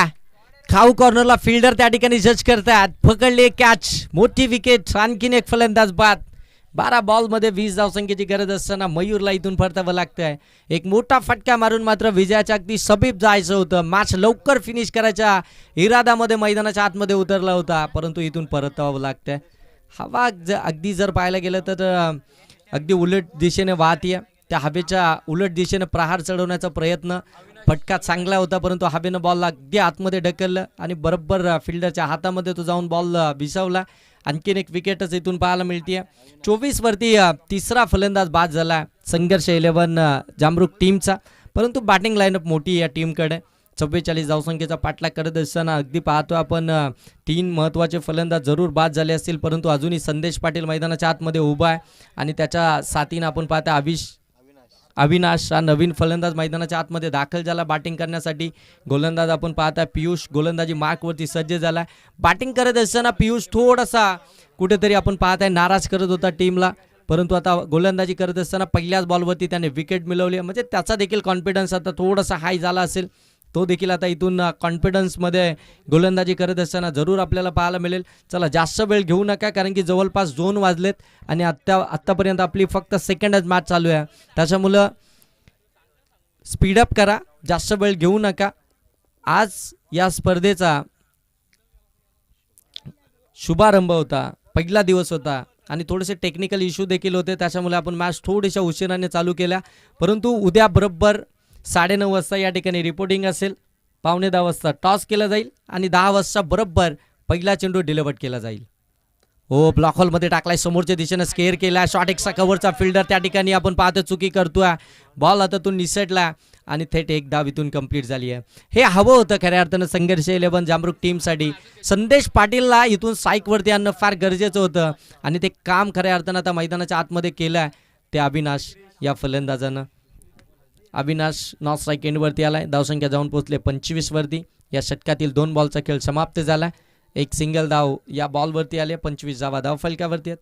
खाऊ कॉर्नरला फिल्डर त्या ठिकाणी जज करतात. पकडले कॅच, मोठी विकेट. आणखीन एक फलंदाज बाद. 12 बॉलमध्ये 20 धावसंख्येची गरज असताना मयूरला इथून परतावं लागतंय. एक मोठा फटका मारून मात्र विजयाच्या अगदी समीप जायचं होतं. मॅच लवकर फिनिश करायच्या इरादामध्ये मैदानाच्या आतमध्ये उतरला होता परंतु इथून परतावं लागतंय. हवा अगदी जर पाहायला गेलं तर अगदी उलट दिशेने वाहतीये. त्या हवेच्या उलट दिशेने प्रहार चढवण्याचा प्रयत्न. फटका चांगला होता परंतु हवेनं बॉलला अगदी आतमध्ये ढकललं आणि बरोबर फिल्डरच्या हातामध्ये तो जाऊन बॉल विसावला. आणखीन एक विकेटच इथून पाहायला मिळते. 24 वरती तिसरा फलंदाज बाद झाला संघर्ष 11 जामरुक टीमचा. परंतु बॅटिंग लाईनअप मोठी या टीमकडे. 44 धावसंख्येचा पाठलाग करत असताना अगदी पाहतो आपण 3 महत्त्वाचे फलंदाज जरूर बाद झाले असतील परंतु अजूनही संदेश पाटील मैदानाच्या आतमध्ये उभा आहे आणि त्याच्या साथीनं आपण पाहता अविनाश हा नवीन फलंदाज मैदानाच्या आतमध्ये दाखल झाला बॅटिंग करण्यासाठी. गोलंदाज आपण पाहताय पियुष गोलंदाजी मार्कवरती सज्ज झाला. बॅटिंग करत असताना पियुष थोडासा कुठेतरी आपण पाहताय नाराज करत होता टीमला, परंतु आता गोलंदाजी करत असताना पहिल्याच बॉलवरती त्याने विकेट मिळवली. म्हणजे त्याचा देखील कॉन्फिडन्स आता थोडासा हाय झाला असेल. तो देखील आता इथून कॉन्फिडन्समध्ये गोलंदाजी करत असताना जरूर आपल्याला पाहायला मिळेल. चला जास्त वेळ घेऊ नका, कारण की जवळपास 2 वाजलेत आणि आत्तापर्यंत आपली फक्त सेकंडच मॅच चालू आहे. त्याच्यामुळं स्पीडअप करा, जास्त वेळ घेऊ नका. आज या स्पर्धेचा शुभारंभ होता, पहिला दिवस होता आणि थोडेसे टेक्निकल इश्यू देखील होते, त्याच्यामुळे आपण मॅच थोड्याशा उशिराने चालू केल्या. परंतु उद्या बरोबर 9:30 वाजता या ठिकाणी रिपोर्टिंग असेल. 9:15 वाजता टॉस केला जाईल आणि 10 वाजता बरोबर पहिला चेंडू डिलिव्हर केला जाईल. हो, ब्लॉक हॉलमध्ये टाकलाय, समोरच्या दिशेने स्केअर केला. शॉट एक्स्ट्रा कव्हरचा फिल्डर त्या ठिकाणी आपण पाहतो चुकी करतोय. बॉल हातातून निसटला आणि थेट एक धाव इथून कंप्लीट झाली आहे. हे हवं होतं खऱ्या अर्थानं संघर्ष 11 जामरुक टीमसाठी. संदेश पाटीलला इथून स्ट्राईकवरती आणणं फार गरजेचं होतं आणि ते काम खऱ्या अर्थानं आता मैदानाच्या आतमध्ये केलं आहे ते अविनाश या फलंदाजानं. अविनाश नॉट स्ट्राईक एंडवरती आलाय. धावसंख्या जाऊन पोहोचले 25 वरती. या षटकातील 2 बॉलचा खेळ समाप्त झाला. एक सिंगल धाव या बॉलवरती आले. 25 धावा धाव फलकावरती आहेत.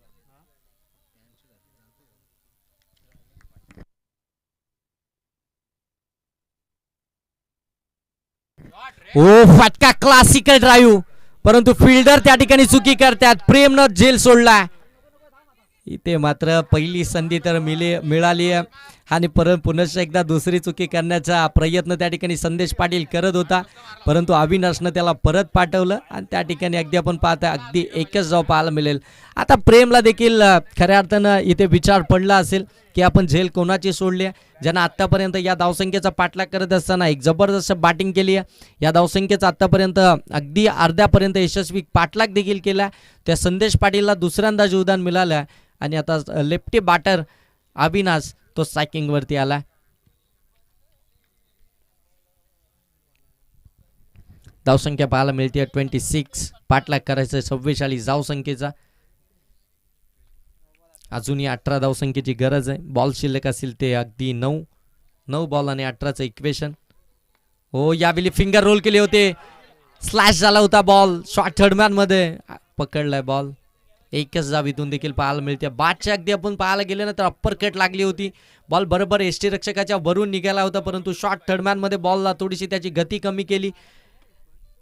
ओ फटका, क्लासिकल ड्राईव्ह, परंतु फिल्डर त्या ठिकाणी चुकी करतात. प्रेमनं झेल सोडला. इथे मात्र पहिली संधी तर मिळाली आणि पुनश्च एकदा दुसरी चुकी करण्याचा प्रयत्न त्या ठिकाणी संदेश पाटील करत होता, परंतु अविनाशनं त्याला परत पाठवलं आणि त्या ठिकाणी अगदी आपण पाहता अगदी एकच धाव पाहायला मिळेल. आता प्रेमला देखील खऱ्या अर्थानं इथे विचार पडला असेल की आपण झेल कोणाची सोडली आहे. ज्यांना आत्तापर्यंत या धावसंख्येचा पाठलाग करत असताना एक जबरदस्त बॅटिंग केली आहे. या धावसंख्येचा आत्तापर्यंत अगदी अर्ध्यापर्यंत यशस्वी पाठलाग देखील केला. त्या संदेश पाटीलला दुसऱ्यांदा जीवदान मिळालं आणि आता लेफ्टी बॅटर अविनाश तो स्ट्रायकिंग वरती आला. धावसंख्या पाहायला मिळते 26. पाठलाग करायचं 44 धावसंख्येचा. अजूनही 18 धावसंख्येची गरज आहे. बॉल शिल्लक असेल ते अगदी 9 बॉल आणि 18चं इक्वेशन. हो, यावेळी फिंगर रोल केले होते, स्लॅश झाला होता बॉल. शॉर्ट थर्डमॅन मध्ये पकडलाय बॉल. एकच धाव इथून देखील पाहायला मिळते. बादच्या अगदी आपण पाहायला गेले ना तर अप्पर कट लागली होती. बॉल बरोबर एसटी रक्षकाच्या वरून निघाला होता, परंतु शॉर्ट थर्डमॅन मध्ये बॉलला थोडीशी त्याची गती कमी केली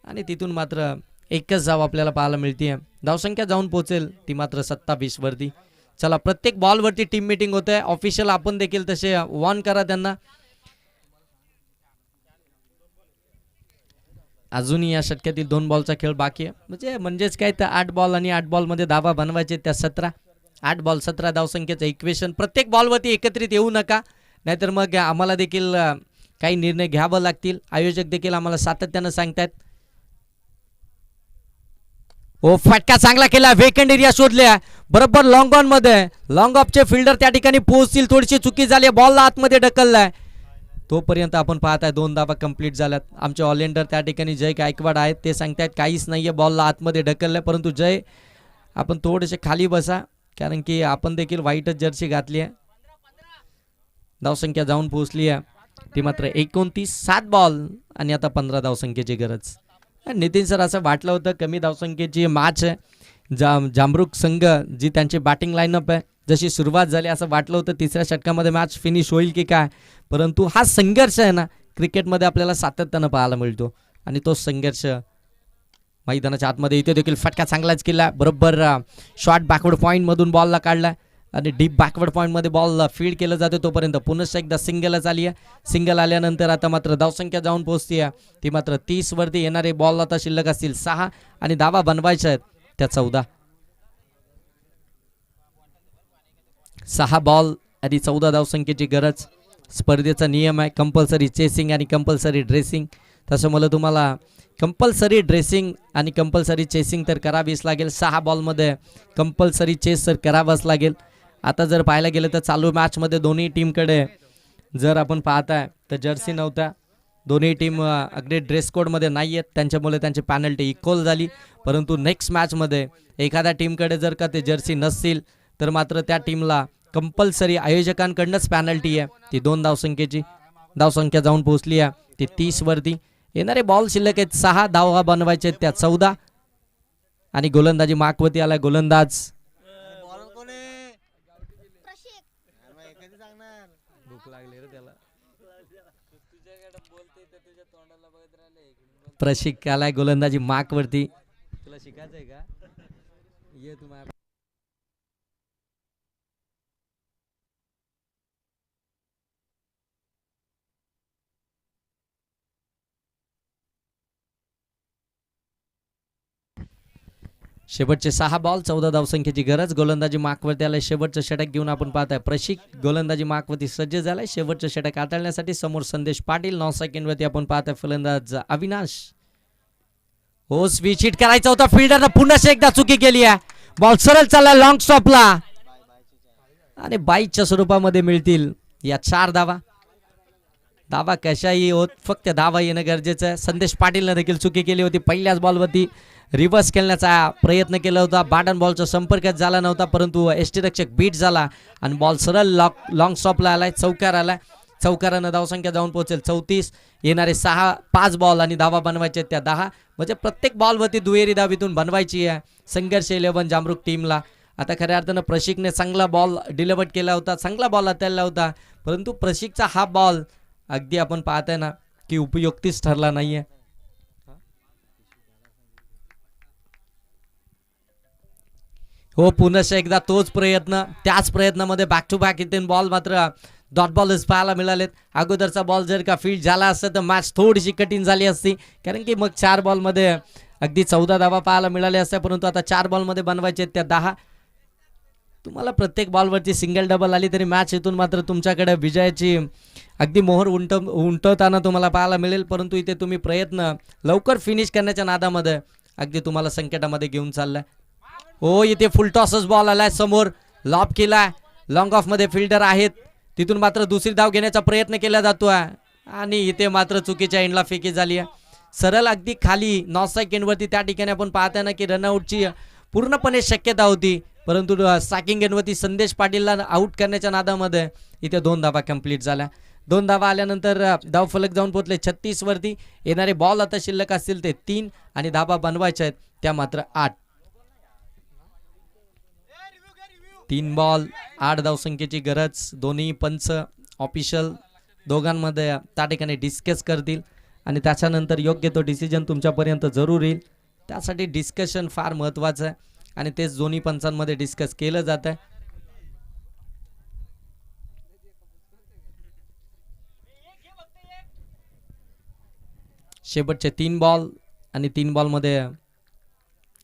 आणि तिथून मात्र एकच धाव आपल्याला पाहायला मिळते. धावसंख्या जाऊन पोहोचेल ती मात्र 27 वरती. चला, प्रत्येक बॉलवरती टीम मीटिंग होते. ऑफिशियल आपण देखील तसे वॉर्न करा त्यांना. अजूनही या षटकातील 2 बॉलचा खेळ बाकी आहे. म्हणजेच काय तर 8 बॉल आणि 8 बॉलमध्ये धावा बनवायचे त्या 17. 8 बॉल 17 धावसंख्येचं इक्वेशन. प्रत्येक बॉलवरती एकत्रित येऊ नका, नाहीतर मग आम्हाला देखील काही निर्णय घ्यावे लागतील. आयोजक देखील आम्हाला सातत्यानं सांगतात. ओ, फटका चांगला केला. वेकंड एरिया शोधल्या बरोबर लॉंग ऑन मध्ये. लॉंग ऑफचे फिल्डर त्या ठिकाणी पोहोचतील. थोडीशी चुकी झाली, बॉलला आतमध्ये ढकललाय. तोपर्यंत आपण पाहताय 2 धावा कंप्लीट झाल्यात. आमचे ऑलराऊंडर त्या ठिकाणी जय गायकवाड आहेत, ते सांगतायत काहीच नाहीये, बॉलला आतमध्ये ढकललंय. परंतु जय, आपण थोडेसे खाली बसा, कारण की आपण देखील व्हाईटच जर्सी घातली आहे. धावसंख्या जाऊन पोहोचली आहे ती मात्र 29. 7 बॉल आणि आता 15 धावसंख्येची गरज. नितीन सर, असं वाटलं होतं कमी धावसंख्येची मॅच आहे. जामरुक संघ जी त्यांची बॅटिंग लाईनअप आहे जशी सुरुवात झाली असं वाटलं होतं 3ऱ्या षटकामध्ये मॅच फिनिश होईल की काय, परंतु हा संघर्ष आहे ना क्रिकेटमध्ये आपल्याला सातत्यानं पाहायला मिळतो आणि तो संघर्ष मैदानाच्या आतमध्ये इथे देखील फटका चांगलाच केला. बरोबर शॉर्ट बॅकवर्ड पॉईंट मधून बॉलला काढला आणि डीप बॅकवर्ड पॉईंट मध्ये बॉल फील्ड केलं जातं. तोपर्यंत पुन्हा एकदा सिंगलच आली आहे. सिंगल आल्यानंतर आता मात्र धावसंख्या जाऊन पोहोचती आहे ती मात्र 30 वरती. येणारे बॉल आता शिल्लक असतील 6 आणि धावा बनवायच्या आहेत त्या 14. 6 बॉल आणि 14 धावसंख्येची गरज. स्पर्धेचा नियम आहे कंपल्सरी चेसिंग आणि कंपल्सरी ड्रेसिंग. तसं मला तुम्हाला कंपल्सरी ड्रेसिंग आणि कंपल्सरी चेसिंग तर करावीच लागेल. 6 बॉलमध्ये कंपल्सरी चेस तर करावंच लागेल. आता जर पाहायला गेलं तर चालू मॅचमध्ये दोन्ही टीमकडे जर आपण पाहताय तर जर्सी नव्हत्या. दोन्ही टीम अगदी ड्रेस कोडमध्ये नाही आहेत, त्यांच्यामुळे त्यांची पॅनल्टी इक्वल झाली. परंतु नेक्स्ट मॅचमध्ये एखाद्या टीमकडे जर का ते जर्सी नसतील तर मात्र त्या टीमला कंपल्सरी आयोजकांकडनंच पॅनल्टी आहे ती 2 धावसंख्येची. धावसंख्या जाऊन पोहोचली आहे ती 30 वरती. येणारे बॉल शिल्लक आहेत 6 धावा बनवायचे त्या 14 आणि गोलंदाजी मार्कवरती आलाय गोलंदाज. प्रशिक आलाय गोलंदाजी मार्कवरती. तुला शिकायचंय का? ये तुम्हाला शेवटचे 6 बॉल 14 धावसंख्येची गरज. गोलंदाजी मार्कवरती आलाय. शेवटचं षटक घेऊन आपण पाहताय प्रशिक गोलंदाजी मार्कवरती सज्ज झालाय शेवटचं षटक हाताळण्यासाठी. समोर संदेश पाटील. 9 सेकंडवरती आपण पाहताय फलंदाज अविनाश. हो स्विच हिट करायचा होता फिल्डरनं पुन्हा एकदा चुकी केली आहे. बॉल सरळ चालला लॉंग स्टॉपला आणि बाईच्या स्वरूपामध्ये मिळतील या 4 धावा. धावा कशाही होत फक्त धावा येणं गरजेचं आहे. संदेश पाटीलनं देखील चुकी केली होती. पहिल्याच बॉलवरती रिव्हर्स खेळण्याचा प्रयत्न केला होता. बॅट बॉलचा संपर्कात झाला नव्हता परंतु यष्टीरक्षक बीट झाला आणि बॉल सरळ लॉंग स्टॉपला आलाय. चौकार आलाय. चौकारानं धावसंख्या जाऊन पोहोचेल 34. येणारे 5 बॉल आणि धावा बनवायचे त्या 10 म्हणजे प्रत्येक बॉलवरती दुहेरी धावीतून बनवायची आहे संघर्ष 11 जामरुक टीमला. आता खऱ्या अर्थानं प्रशिकने चांगला बॉल डिलिव्हर केला होता. चांगला बॉल हाताळला होता परंतु प्रशिकचा हा बॉल अगदी आपण पाहताय ना की उपयुक्तीच ठरला नाहीये. हो पुन्हा एकदा तोच प्रयत्न. त्याच प्रयत्नामध्ये बॅक टू बॅक इथे बॉल मात्र डॉट बॉलच पाहायला मिळालेत. अगोदरचा बॉल जर का फील्ड झाला असता तर मॅच थोडीशी कठीण झाली असती कारण की मग 4 बॉलमध्ये अगदी 14 धावा पाहायला मिळाल्या असत्या परंतु आता 4 बॉलमध्ये बनवायचे त्या 10. तुम्हाला प्रत्येक बॉलवरती सिंगल डबल आली तरी मॅच इथून मात्र तुमच्याकडे विजयाची अगदी मोहर उंटवताना तुम्हाला पाहायला मिळेल परंतु इथे तुम्ही प्रयत्न लवकर फिनिश करण्याच्या नादामध्ये अगदी तुम्हाला संकटामध्ये घेऊन चाललाय. हो इथे फुल टॉसच बॉल आलाय. समोर लॉब केलाय. लॉंग ऑफ मध्ये फिल्डर आहेत तिथून मात्र दुसरी धाव घेण्याचा प्रयत्न केला जातोय आणि इथे मात्र चुकीच्या एंडला फेकी झाली आहे. सरळ अगदी खाली 9 सेकंडवरती त्या ठिकाणी आपण पाहताय ना की रनआउटची पूर्णपणे शक्यता होती परंतु स्ट्रायकिंग एंडवरती संदेश पाटीलला आउट करण्याच्या नादामध्ये इथे 2 धावा कंप्लीट झाल्या. 2 धावा आल्यानंतर धाव फलक जाऊन पोहोचले 36 वरती. येणारे बॉल आता शिल्लक असतील ते 3 आणि धावा बनवायच्या आहेत त्या मात्र 8. 3 बॉल 8 धावसंख्येची गरज. दोन्ही पंच ऑफिशियल दोघांमध्ये त्या ठिकाणी डिस्कस करतील आणि त्याच्यानंतर योग्य तो डिसिजन तुमच्यापर्यंत जरूर येईल. त्यासाठी डिस्कशन फार महत्त्वाचं आहे आणि तेच दोन्ही पंचांमध्ये डिस्कस केलं जात आहे. शेवटचे 3 बॉल आणि 3 बॉलमध्ये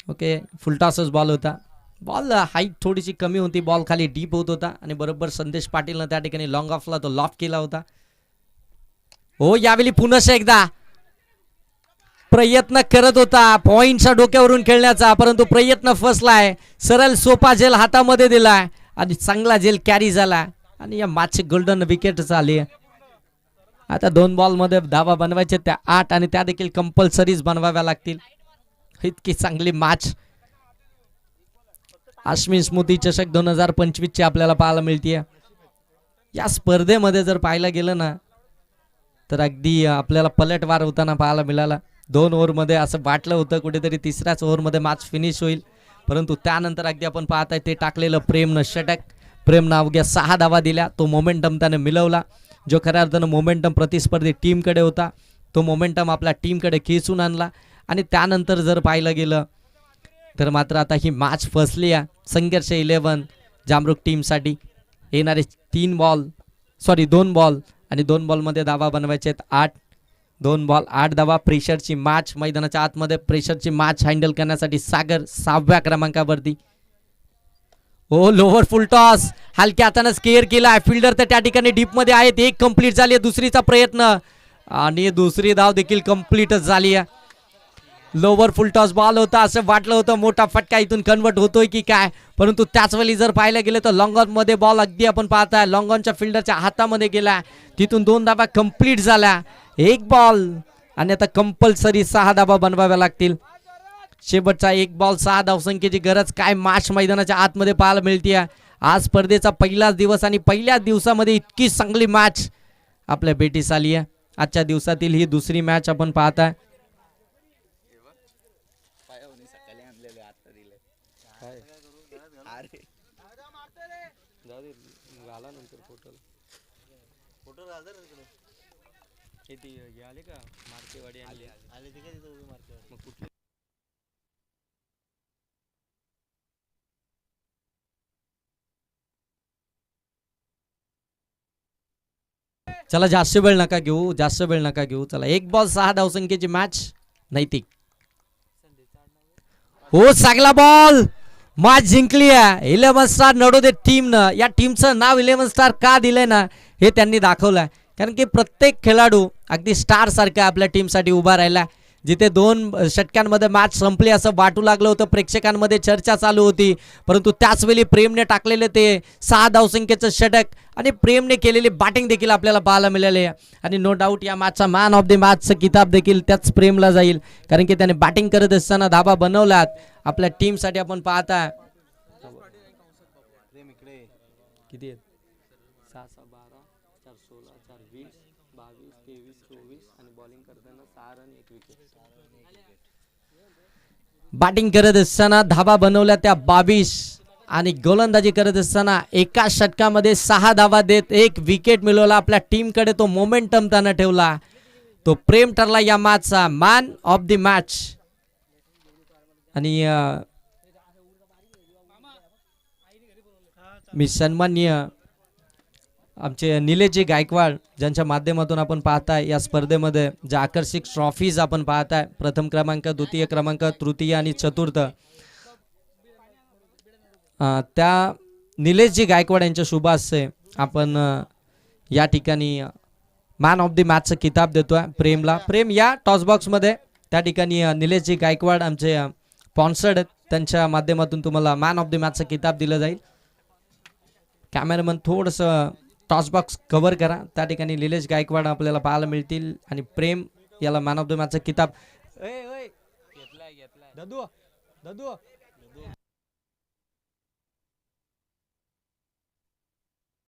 ओके फुलटॉसच बॉल होता. बॉल हाईट थोडीशी कमी होती. बॉल खाली डीप होत होता आणि बरोबर संदेश पाटीलनं त्या ठिकाणी लॉंग ऑफला तो लॉफ केला होता. हो यावेळी पुन्हा एकदा प्रयत्न करत होता पॉइंटच्या डोक्यावरून खेळण्याचा परंतु प्रयत्न फसलाय. सरळ सोपा झेल हातामध्ये दिलाय आणि चांगला झेल कॅरी झाला आणि या मॅचची गोल्डन विकेट झाली. आता 2 बॉलमध्ये धावा बनवायचे त्या 8 आणि त्या देखील कंपल्सरीज बनवाव्या लागतील. इतकी चांगली मॅच अश्विन स्मृती चषक 2025 ची आपल्याला पाहायला मिळते. या स्पर्धेमध्ये जर पाहायला गेलं ना तर अगदी आपल्याला पलटवार होताना पाहायला मिळाला. 2 ओव्हरमध्ये असं वाटलं होतं कुठेतरी 3ऱ्याच ओव्हरमध्ये मॅच फिनिश होईल परंतु त्यानंतर अगदी आपण पाहताय ते टाकलेलं प्रेमनं षटक. प्रेमनं अवघ्या 6 धावा दिल्या. तो मोमेंटम त्याने मिळवला जो खऱ्या अर्थानं मोमेंटम प्रतिस्पर्धी टीमकडे होता तो मोमेंटम आपल्या टीमकडे खेचून आणला आणि त्यानंतर जर पाहिलं गेलं तर मात्र आता ही मॅच फसली आहे संघर्ष 11 जामरुक टीमसाठी. येणारे 2 बॉल आणि 2 बॉलमध्ये धावा बनवायचे आहेत 8. 2 बॉल 8 धावा. प्रेशरची मॅच मैदानाच्या आतमध्ये प्रेशरची मॅच हँडल करण्यासाठी सागर 6व्या क्रमांकावरती. हो लोअर फुल टॉस हलक्या हाताने स्केअर केला. फिल्डर तर त्या ठिकाणी डीप मध्ये आहेत. 1 कंप्लीट झाली आहे. दुसरीचा प्रयत्न आणि दुसरी धाव देखील कंप्लीटच झाली आहे. लोअर फुल टॉस बॉल होता असं वाटलं होतं मोठा फटका इथून कन्वर्ट होतोय की काय परंतु त्याच वेळी जर पाहायला गेलं तर लॉंग ऑन मध्ये बॉल अगदी आपण पाहताय लॉंग ऑनच्या फिल्डरच्या हातामध्ये गेला. तिथून 2 धावा कंप्लीट झाल्या. 1 बॉल आणि आता कंपल्सरी 6 धावा बनवाव्या लागतील. शेवटचा 1 बॉल 6 धावसंख्येची गरज. काय मॅच मैदानाच्या आतमध्ये पाहायला मिळते. आज स्पर्धेचा पहिलाच दिवस आणि पहिल्याच दिवसामध्ये इतकी चांगली मॅच आपल्या भेटीस आली आहे. आजच्या दिवसातील ही दुसरी मॅच आपण पाहताय. चला जास्त वेळ नका घेऊ. चला एक बॉल 6 धावसंख्येची मॅच. नैतिक हो चांगला बॉल. मॅच जिंकली आहे 11 स्टार नडोदे टीमनं. या टीमचं नाव 11 स्टार का दिलंय ना हे त्यांनी दाखवलंय. कारण की प्रत्येक खेळाडू अगदी स्टार सारखा आपल्या टीमसाठी उभा राहिला. जिथे 2 षटकांमध्ये मॅच संपली असं वाटू लागलं होतं, प्रेक्षकांमध्ये चर्चा चालू होती, परंतु त्याचवेळी प्रेमने टाकलेले ते 6 धावसंख्येचं षटक आणि प्रेमने केलेली बॅटिंग देखील आपल्याला पाहायला मिळाली. आणि नो डाऊट या मॅचचा मॅन ऑफ द मॅचचं किताब देखील त्याच प्रेमला जाईल. कारण की त्याने बॅटिंग करत असताना धाबा बनवल्यात आपल्या टीमसाठी. आपण पाहताय किती आहेत 6 6 12 4 16 4 20 22 23 24 आणि बॉलिंग करताना 6 रन 1 विकेट. बॅटिंग करत असताना धाबा बनवल्या त्या 22 आणि गोलंदाजी करत असताना एका षटकामध्ये 6 धावा देत 1 विकेट मिळवला. आपल्या टीमकडे तो मोमेंटम त्यानं ठेवला. तो प्रेम ठरला या मॅचचा मॅन ऑफ द मॅच. आणि मी सन्माननीय आमचे निलेशजी गायकवाड ज्यांच्या माध्यमातून आपण पाहताय या स्पर्धेमध्ये ज्या आकर्षक ट्रॉफीज आपण पाहताय, प्रथम क्रमांक, द्वितीय क्रमांक, तृतीय आणि चतुर्थ, त्या निलेशजी गायकवाड यांच्या शुभ हस्ते आपण या ठिकाणी मॅन ऑफ द मॅचचं किताब देतोय प्रेमला. प्रेम या टॉस बॉक्समध्ये. त्या ठिकाणी निलेशजी गायकवाड आमचे स्पॉन्सर्ड आहेत, त्यांच्या माध्यमातून तुम्हाला मॅन ऑफ द मॅचचं किताब दिलं जाईल. कॅमेरामन थोडंसं टॉस बॉक्स कव्हर करा. त्या ठिकाणी निलेश गायकवाड आपल्याला पाहायला मिळतील आणि प्रेम याला मॅन ऑफ द मॅचचं किताब.